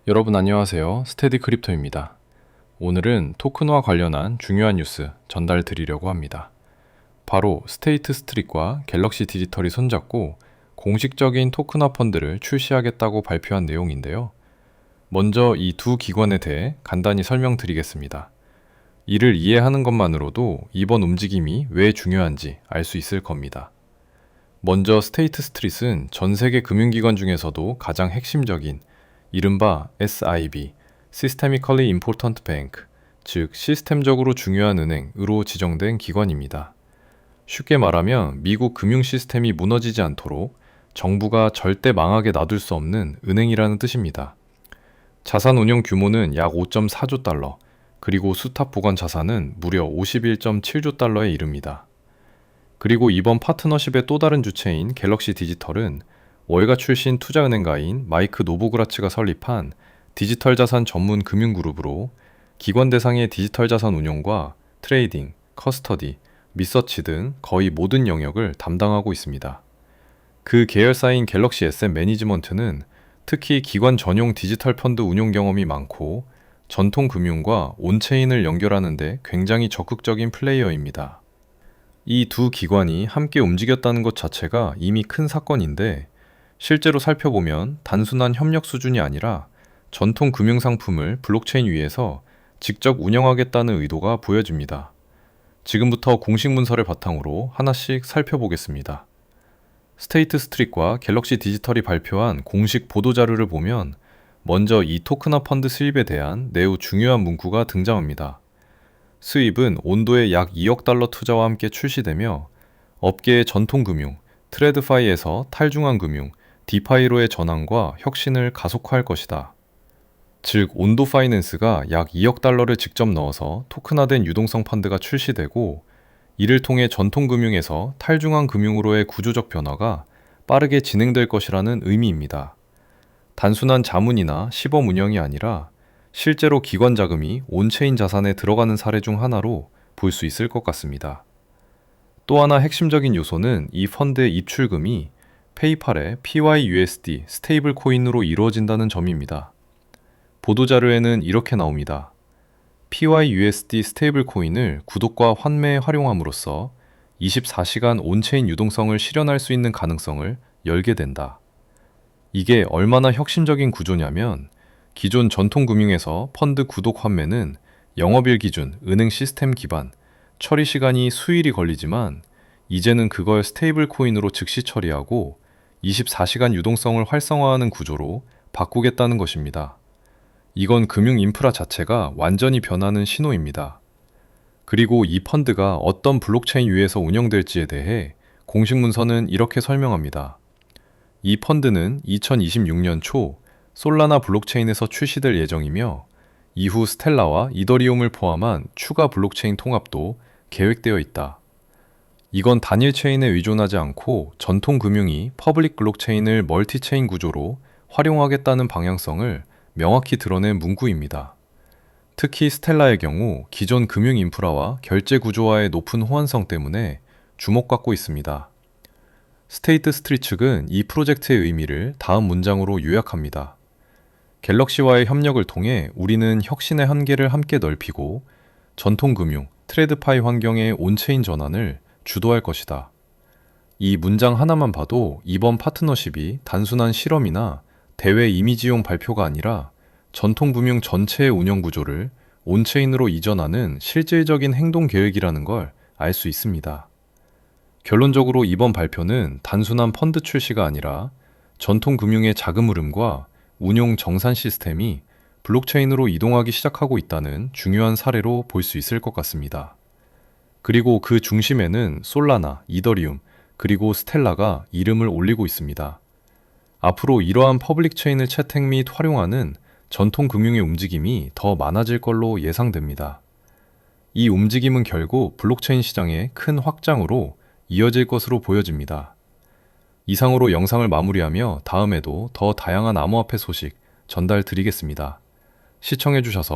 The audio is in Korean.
여러분 안녕하세요. 스테디 크립토입니다. 오늘은 토큰화 관련한 중요한 뉴스 전달 드리려고 합니다. 바로 스테이트 스트릿과 갤럭시 디지털이 손잡고 공식적인 토큰화 펀드를 출시하겠다고 발표한 내용인데요. 먼저 이 두 기관에 대해 간단히 설명드리겠습니다. 이를 이해하는 것만으로도 이번 움직임이 왜 중요한지 알 수 있을 겁니다. 먼저 스테이트 스트릿은 전 세계 금융기관 중에서도 가장 핵심적인 이른바 SIB, Systemically Important Bank, 즉 시스템적으로 중요한 은행으로 지정된 기관입니다. 쉽게 말하면 미국 금융 시스템이 무너지지 않도록 정부가 절대 망하게 놔둘 수 없는 은행이라는 뜻입니다. 자산 운용 규모는 약 5.4조 달러, 그리고 수탁 보관 자산은 무려 51.7조 달러에 이릅니다. 그리고 이번 파트너십의 또 다른 주체인 갤럭시 디지털은 월가 출신 투자은행가인 마이크 노보그라츠가 설립한 디지털 자산 전문 금융그룹으로 기관 대상의 디지털 자산 운용과 트레이딩, 커스터디, 리서치 등 거의 모든 영역을 담당하고 있습니다. 그 계열사인 갤럭시 에셋 매니지먼트는 특히 기관 전용 디지털 펀드 운용 경험이 많고 전통 금융과 온체인을 연결하는 데 굉장히 적극적인 플레이어입니다. 이 두 기관이 함께 움직였다는 것 자체가 이미 큰 사건인데 실제로 살펴보면 단순한 협력 수준이 아니라 전통 금융상품을 블록체인 위에서 직접 운영하겠다는 의도가 보여집니다. 지금부터 공식 문서를 바탕으로 하나씩 살펴보겠습니다. 스테이트 스트릿과 갤럭시 디지털이 발표한 공식 보도자료를 보면 먼저 이 토큰화 펀드 수입에 대한 매우 중요한 문구가 등장합니다. 수입은 온도의 약 2억 달러 투자와 함께 출시되며 업계의 전통금융, 트레드파이에서 탈중앙 금융, 디파이로의 전환과 혁신을 가속화할 것이다. 즉, 온도 파이낸스가 약 2억 달러를 직접 넣어서 토큰화된 유동성 펀드가 출시되고 이를 통해 전통금융에서 탈중앙 금융으로의 구조적 변화가 빠르게 진행될 것이라는 의미입니다. 단순한 자문이나 시범 운영이 아니라 실제로 기관 자금이 온체인 자산에 들어가는 사례 중 하나로 볼 수 있을 것 같습니다. 또 하나 핵심적인 요소는 이 펀드의 입출금이 페이팔의 PYUSD 스테이블 코인으로 이루어진다는 점입니다. 보도자료에는 이렇게 나옵니다. PYUSD 스테이블 코인을 구독과 환매에 활용함으로써 24시간 온체인 유동성을 실현할 수 있는 가능성을 열게 된다. 이게 얼마나 혁신적인 구조냐면 기존 전통금융에서 펀드 구독 환매는 영업일 기준 은행 시스템 기반, 처리 시간이 수일이 걸리지만 이제는 그걸 스테이블 코인으로 즉시 처리하고 24시간 유동성을 활성화하는 구조로 바꾸겠다는 것입니다. 이건 금융 인프라 자체가 완전히 변하는 신호입니다. 그리고 이 펀드가 어떤 블록체인 위에서 운영될지에 대해 공식 문서는 이렇게 설명합니다. 이 펀드는 2026년 초 솔라나 블록체인에서 출시될 예정이며 이후 스텔라와 이더리움을 포함한 추가 블록체인 통합도 계획되어 있다. 이건 단일 체인에 의존하지 않고 전통 금융이 퍼블릭 블록체인을 멀티체인 구조로 활용하겠다는 방향성을 명확히 드러낸 문구입니다. 특히 스텔라의 경우 기존 금융 인프라와 결제 구조와의 높은 호환성 때문에 주목받고 있습니다. 스테이트 스트릿 측은 이 프로젝트의 의미를 다음 문장으로 요약합니다. 갤럭시와의 협력을 통해 우리는 혁신의 한계를 함께 넓히고 전통 금융, 트레드파이 환경의 온체인 전환을 주도할 것이다. 이 문장 하나만 봐도 이번 파트너십이 단순한 실험이나 대외 이미지용 발표가 아니라 전통금융 전체의 운영 구조를 온체인으로 이전하는 실질적인 행동 계획이라는 걸 알 수 있습니다. 결론적으로 이번 발표는 단순한 펀드 출시가 아니라 전통금융의 자금 흐름과 운용 정산 시스템이 블록체인으로 이동하기 시작하고 있다는 중요한 사례로 볼 수 있을 것 같습니다. 그리고 그 중심에는 솔라나, 이더리움, 그리고 스텔라가 이름을 올리고 있습니다. 앞으로 이러한 퍼블릭 체인을 채택 및 활용하는 전통 금융의 움직임이 더 많아질 걸로 예상됩니다. 이 움직임은 결국 블록체인 시장의 큰 확장으로 이어질 것으로 보여집니다. 이상으로 영상을 마무리하며 다음에도 더 다양한 암호화폐 소식 전달드리겠습니다. 시청해주셔서